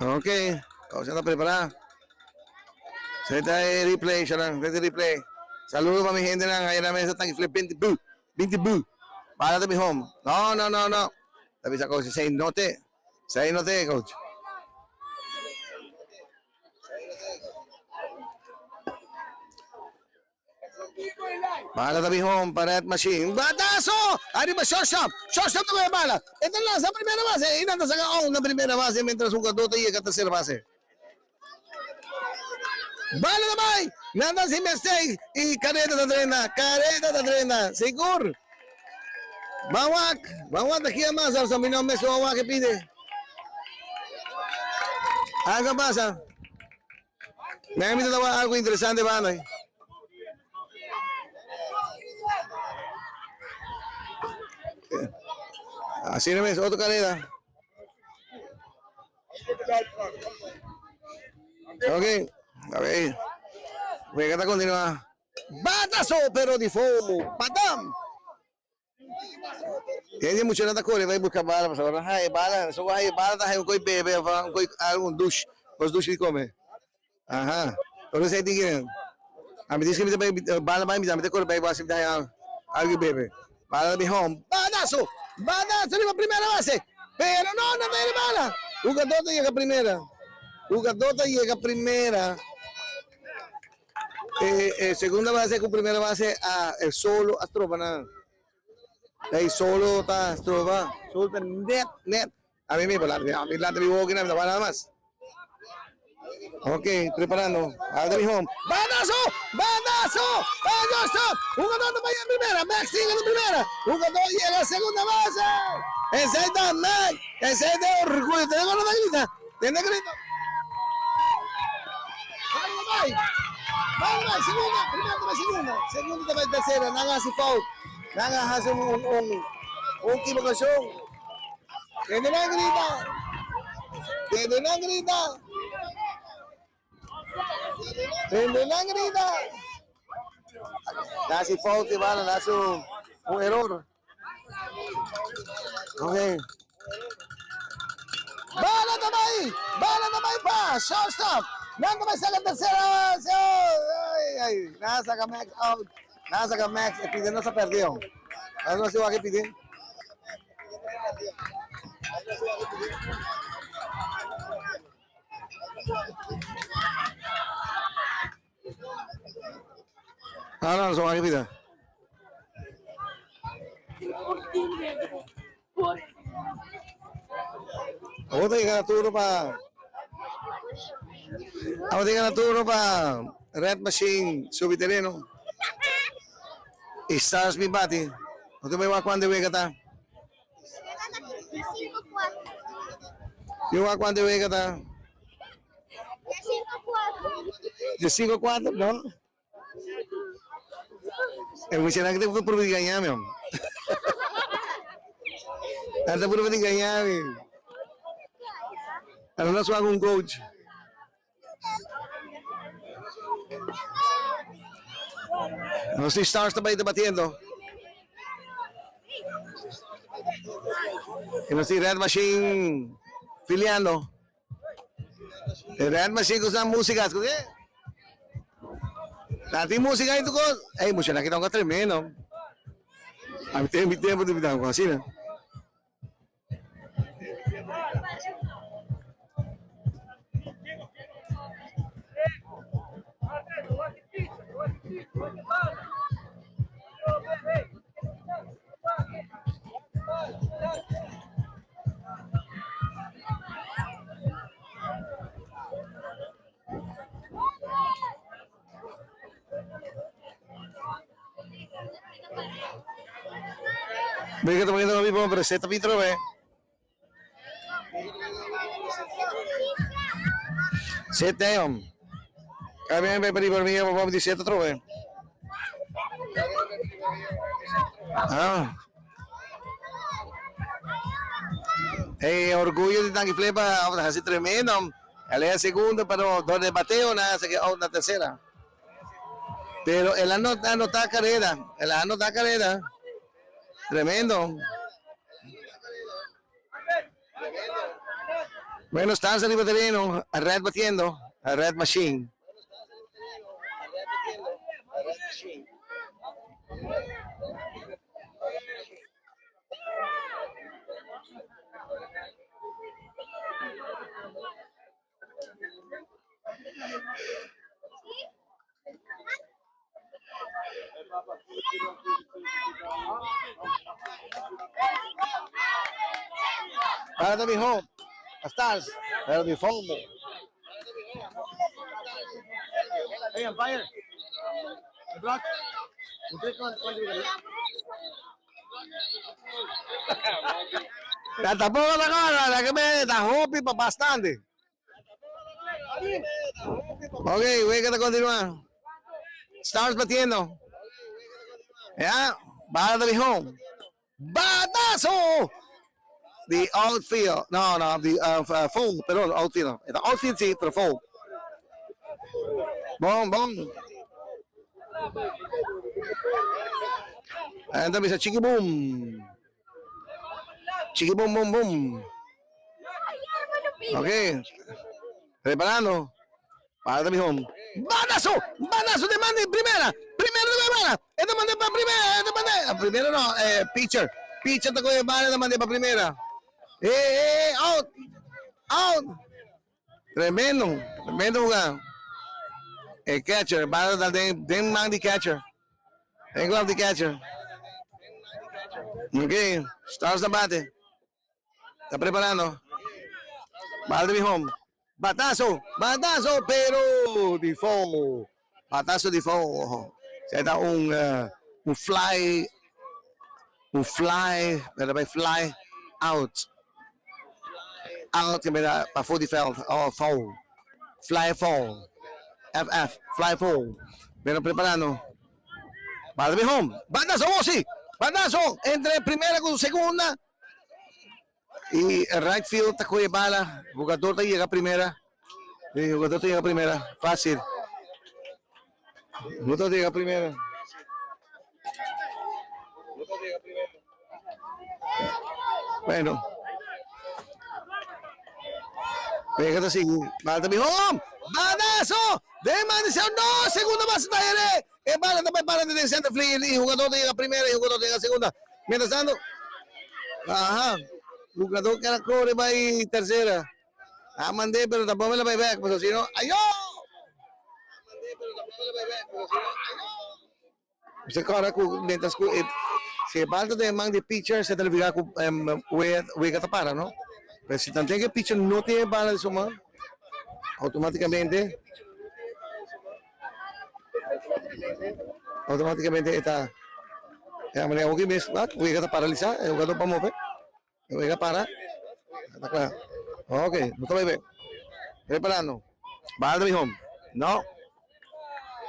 Ok, vamos a preparar. Se está el replay, Sharon, este replay. Saludos para mi gente, ahí en la mesa están flip 20 bu. Párate mi home. No. Te avisa coach, say no te, coach. Párate mi home, para machine. ¡Batazo! Arriba, shortstop de bala. Esta lanza primera base y Nanda saca una primera base mientras un jugador llega a tercera base. Bala de Bay, Nanda sin mistake y careta de drena, seguro. Bawak, de aquí a más, al no me Bawak que pide. Algo pasa. Me ha invitado algo interesante, banda. Así no me otro careta. Ok, a ver. Voy a continuar. Batazo, pero de fuego. Patam. Tiene mucho nada corre, vai buscar bala, mas agora bala, só vai bala da um coi bebê, um coi algum duche, os duche de comer. Aham. Eu não sei de que. A me diz que me também bala vai me dar, me tem corre vai você dar algo bebê. Bala de home. Badaço na primeira base. Pero no tem bala. O garoto chega primeira. Segunda base com primeira base a solo a trova. Ahí solo está trova, solo net. A mí mismo, a mí la de mi boca no me va nada más. Ok, preparando. Al de mi home. ¡Badazo! Jugador no vaya en primera. Max sigue en primera. Jugador llega a segunda base. Ese está Max. Ese es de orgullo. Te dejo la grita. Tiene grito. Vamos, segunda. Primera, segunda también tercera. Nada hace foul. Nada hace un equivocación. Tiene una grita. Hace foul que vale, hace un error. Ok. Bala também pa, shortstop. Nanda vai sacar a terceira. Ai. Nada saca Max out. Nada saca Max, pide não se perdeu. Eu não sei o que pedir. Não sei o que pedir. Vamos a turno para Red Machine, subiterreno. Stars mi bati. No te voy a cuándo voy a estar. Yo a cuándo voy a estar. De 5-4, ¿no? El mencionar que te fue por engañar, mi amor. Anda por engañar, ahora no soy un coach. No sé si Stars está ahí debatiendo. Yung si Red Machine Filiano. Red Machine ko sa musika. Kuya. Nanti musika itu ko. Eh, mo siya nakita ko tremendo. Ang tempo de bidang ko kasi na. Mereka teman kita kami mau bereset tapi terus set na yun. Kami ang may panibarmiya mo di set terus Ah. Orgullo de Tanque Flepa, así tremendo. Alea segundo, pero dos de bateo, nada, se quedó una tercera. Pero el ano está carrera, el ano está carrera. Tremendo. Bueno, está en el terreno, a Red batiendo, a Red Machine. Para mi home, estás, para mi fondo. Hey, umpire. The block. Tatapos na ka, nagkami, tahopi pa bastante. Okay, voy a continuar. Stars batiendo. Ya, para mi home. Batazo! The outfield. No, the foul, pero outfield. The outfield sí, pero foul. Bom. And then bisa chiki boom. Chiki boom, boom. Okay. Preparando. Para mi home. Banazo de mande primera. Ito mande pa primera. Primera no, pitcher. Pitcher to ko yung bala naman di pa primera. Out. Tremendo ka. Catcher, bala den man di catcher. Den glove di catcher. Okay, stars na bate. Está preparando. Bala de mi home. Batazo, pero default. Batazo default. Se da un fly, pero vai fly out. Out que me da para full field, foul. Fly fall. FF, fly fall. Pero preparando. Para mi home. Batazo, sí. Batazo entre primera con segunda. Y el right field está con bala. El jugador te llega primera. Fácil. El jugador te llega primera. Bueno. Pégate así. Bala mi home. Balazo. De maldición. No. Segundo más. El bala también para de center field. Y el jugador te llega primera y el jugador te llega segunda. Mientras tanto. Ajá. Jugador que la cobre va ahí tercera. Mandé, pero tampoco me la payback. Pues si no. ¡Ayó! Você cara com dentro se falta de man de pitcher se televisar com o para, não? Mas se tanto que pitcher não tem bala de suma, automaticamente está a maneira o que mesmo, o está paralisado, o jogador para mover, o está para, está claro. Ok, não está bem. Preparando, bala de home, não,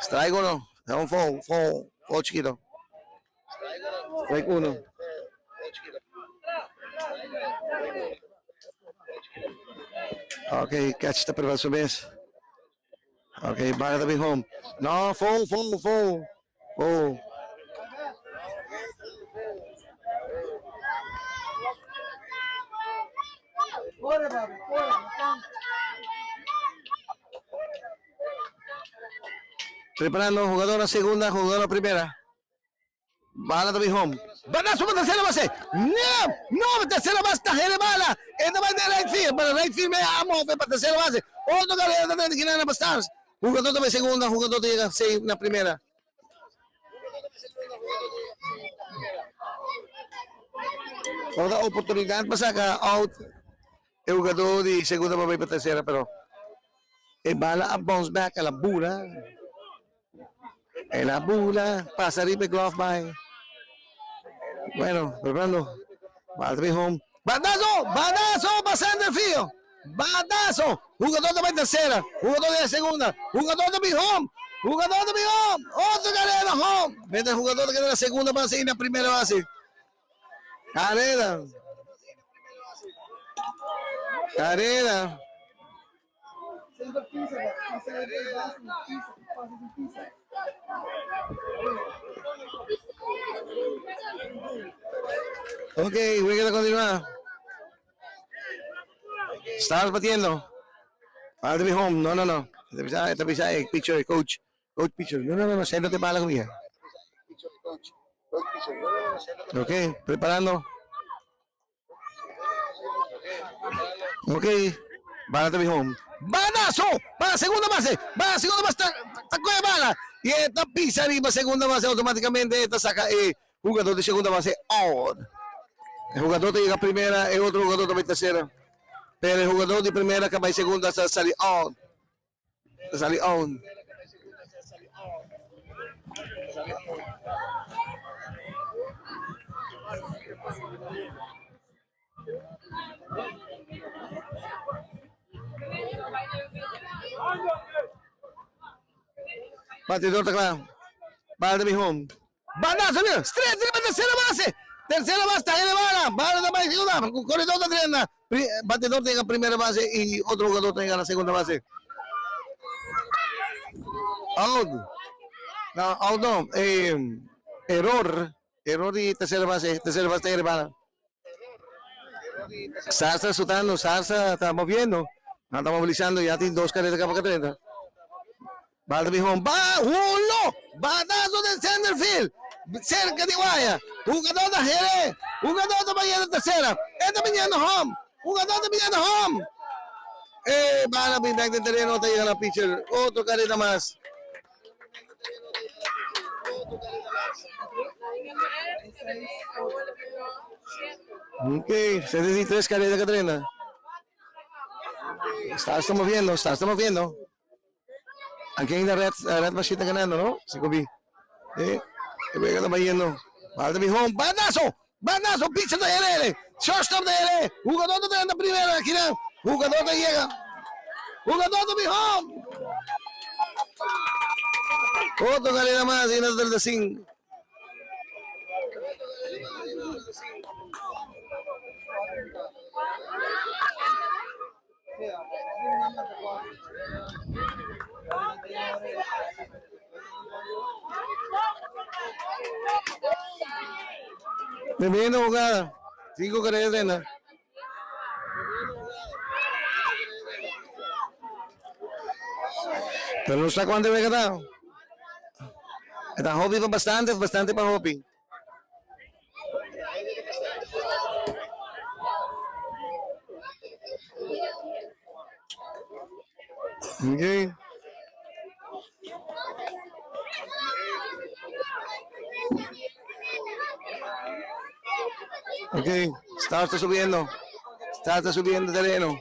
strike ou não, é um foul chiquito. Strike 1. Okay, catch the first base. Okay, bala the home. No, full. Preparando, jugador a segunda, jugador a primera. Bala también home. Balazo para tercera base. No, no, tercera base, tajera bala. Esta va de right field. Para right field me amo para tercera base. Otro carrera de Guinana Stars. Jugador de segunda, jugador de na primera. Otra oportunidad para sacar out. El jugador de segunda va para tercera, pero el bala a bounce back a la bula. En la bula, pasa arriba glove by. Bueno, preparando. Bala home. ¡Badazo! ¡Badazo! ¡Pasando el fío! ¡Badazo! Jugador de tercera, jugador de segunda, jugador de mi home, jugador de mi home, otro carrera home. Vete el jugador que de la segunda base y la primera base. Carrera. Carrera. Ok, voy a continuar. Estás batiendo. Padre mi home, no. Esta pisa, pitcher, coach. Coach pitcher. No, siéntate para la comida. Ok, preparando. Ok, bala mi home. ¡Balazo! Para segunda base. Para segunda base. Taco de bala. Y esta pisa arriba, segunda base. Automáticamente esta saca jugador de segunda base. Out. El jugador te llega primera, el otro jugador también tercera. Pero el jugador de primera que va en segunda se sale on. Se sale on. Batidor está claro. Bala de mi home. Balazo, mira. Straight, tercera base. Tercera base, está de bala. Bala de base, segunda. Corredor de trena. Batidor tenga primera base y otro jugador tenga la segunda base. Out. No, out no. Error. Error de tercera base de bala. Sarsa sutando, Sarsa está moviendo. No está movilizando, ya tiene dos carreras para que 30. Bala de Bijón, va, uno, batazo del center field, cerca de Guaya, jugador de Jerez, jugador de Bahía de tercera, este Miñano home, jugador de Miñano home. Bala pintar de terreno, te llega la pitcher, otro carrera más. Ok, 73 carreras de Catrina. Estás moviendo. Aquí hay una red machine ganando, ¿no? Se comí. Voy a yendo. Bala de mi home. Banazo, pitcher de LL. Shortstop de LL. Jugador de la primera, aquí no. Jugador de llega. Jugador de mi home. Otro carrera más y no del de 5. Terminando jugada. 5 carreras de arena. Pero no está cuánto me quedado. Está hobby bastante para hobby. Okay. Ok, está subiendo terreno.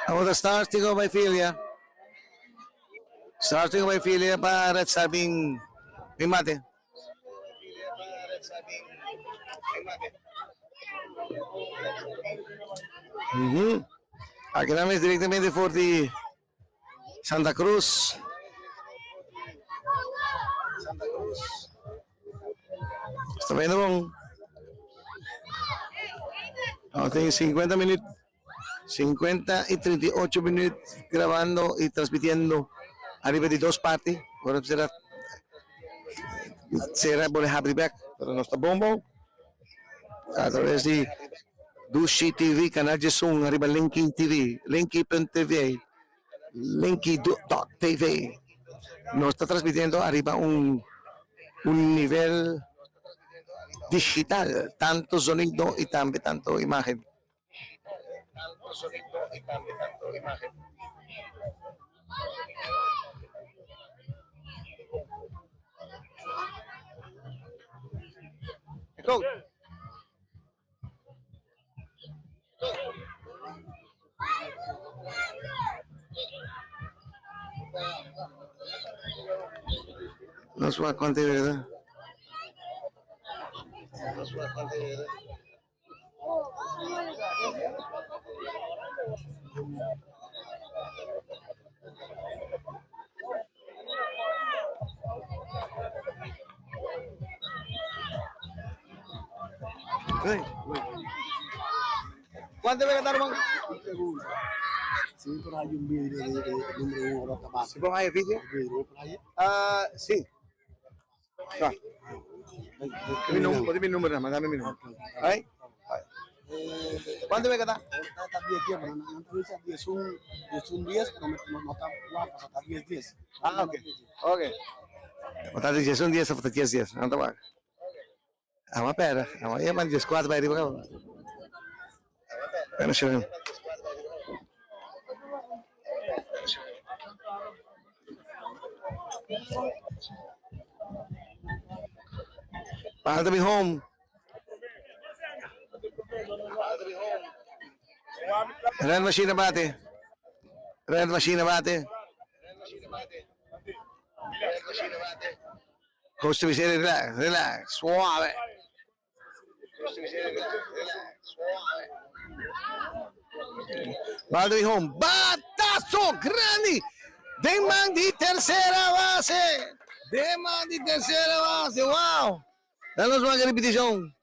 Ahora starting of my filia. Starting of my filia para sabing mate. Aquí estamos directamente por Santa Cruz. Está viendo. Tengo 50 minutos, 50 y 38 minutos grabando y transmitiendo arriba de dos partes. Ahora será por el Happy Back para nuestro bombo a través de Dushi TV, canal de Zoom, arriba Linky TV, Linky.tv, Linky.tv. Nos está transmitiendo arriba un nivel digital, tanto sonido y también tanto imagen. Go. No suena cuánto, ¿verdad? No suena cuánto, ¿verdad? ¿Cuánto me gastaron, man? Sí, por ahí un vidrio de número uno de tabaco. ¿Si vos hay vídeo? Vidrio por ahí. Sí. Va. Dame mi número, nada más, dame mi número. ¿Ay? ¿Cuánto me gastaron? Está 10 días, pero no te dice 10, un 10, pero no está guapo, está 10. Ah, ok. Ok. Botar de Jason Dias of the Dias. Não tá bom. Ama pera. Amanhã mais 4 vai ir para cá. Pera, chegando. Para to be home. Red machine bate. Red machine bate. Coach to be said, relax, suave. Ball to be home. Batazo grande. Deman di tercera base. Deman di tercera base. Wow. Danos uma repetição.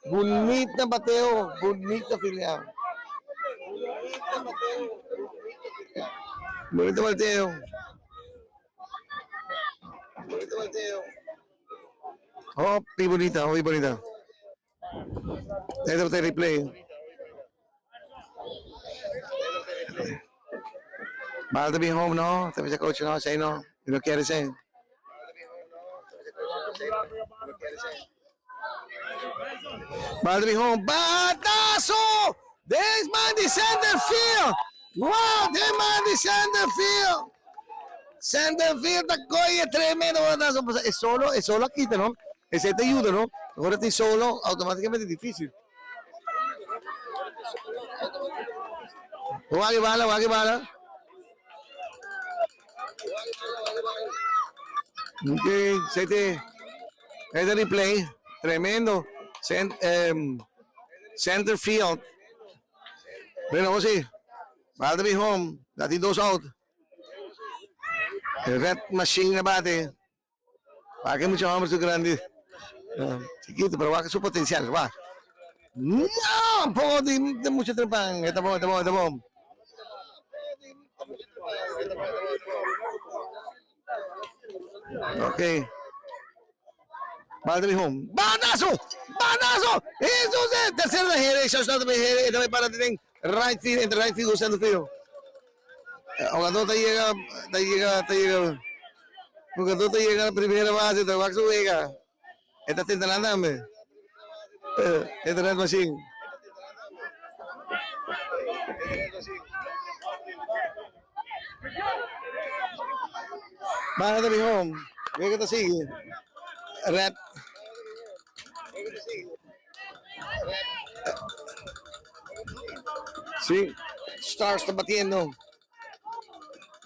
Bonita bateu. Bonita filial. Bonito bateu. Bonito bateu. Hopi bonita, hopi bonita. Deve ter replay. Ball to be home, no? Sabi sa coach, no? Say no. You don't care to say. Ball to be home. Batazo! There's man the center field. Wow, there's man the center field. Center field, tacoy, tremendo batazo. Es solo aquí, ¿no? Ese te ayuda, ¿no? Ahora estoy solo, automáticamente es difícil. Guague bala. Ok, este replay, tremendo. Center field. Bueno, vamos a ir. Ball to be home. Dati 2 out. El red machine na bate. Bakit mucho más grande? Chiquito, pero baja su potencial. Va. No, un poco de mucho trepán. Esta bomba. Ok. Ball to be home. Batazo! Eso es tercero de Jerez. Shoutout to Jerez. Esta vez para tienen right field, entre right field y center field. Jugador te llega. Jugador te llega a la primera base, te va a subir. Esta está entrenando. Esta es machine. Ball to be home. Ve que te sigue. Red. Sí, Stars está batiendo.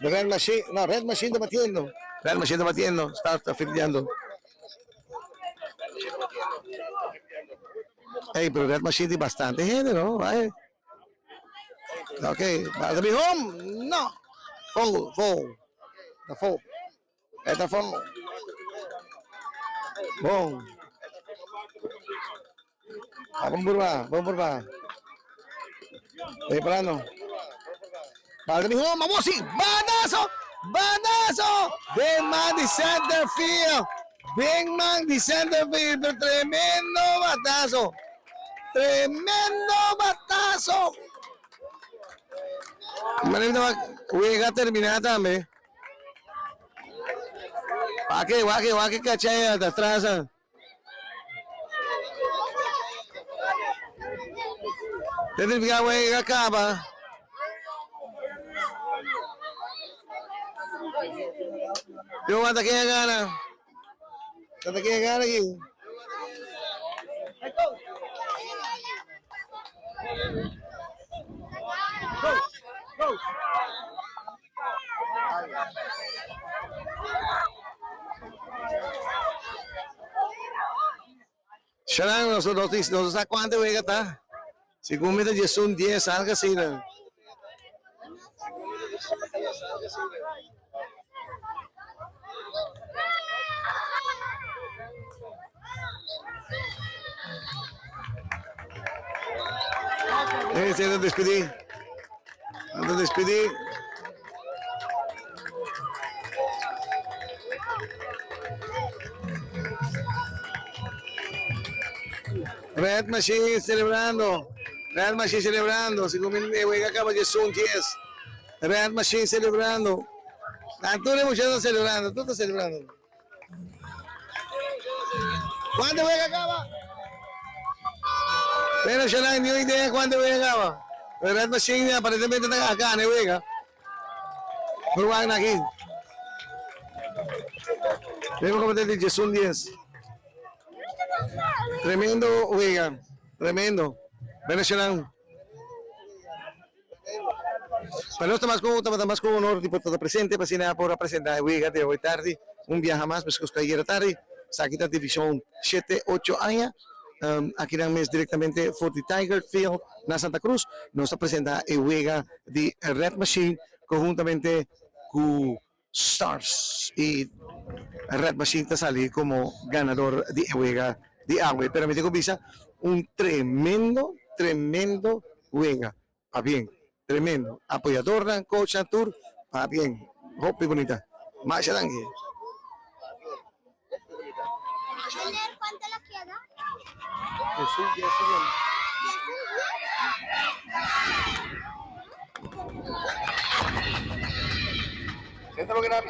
Red Machine está batiendo. Stars está fildeando. Hey, pero Red Machine tiene bastante gente, ¿no? Vale. Ok, va a be home. No. Full. Está full. Boom. Vamos por va. Temprano. Padre dijo, vamos, sí, batazo, batazo. Big man de center field. Big man de center field, pero tremendo batazo. Tremendo batazo. Manito, juega terminada también. Va que cachai hasta atrás. Tendría que juega acaba. Yo hasta que gana. Hasta que gana aquí. Sharang, nosotros a cuánto juega está. Si comete ya son 10, algo así. ¿No? Se nos despedí. Nos despedí. Red Machine celebrando. Red Machine celebrando. Si comienza juega acaba ya son 10. Red Machine celebrando. Antonio Muchacho celebrando. Tú estás celebrando. ¿Cuándo juega acaba? Pero yo no hay ni idea cuándo juega acaba. Red Machine aparentemente está acá, no juega. Pero van aquí. Vemos como te dije, son 10. Tremendo juega. Tremendo. Venezolano. Para nós estamos com honor diputado presente para sinal por representar a de hoje tarde, viaje mais, mas que ayer tarde, aqui da divisão 7, 8 anos, aqui na mesa diretamente for the Tiger Field na Santa Cruz, nós apresenta a Uega de Red Machine conjuntamente com Stars e Red Machine está saliendo como ganador de Uega de Agua, pero me digo visa tremendo Uega, va bien. Tremendo. Apoyador, coach, tour. Ah, bien. Hope bonita. Más adelante. ¿Cuánto le queda? Siento lo que nada,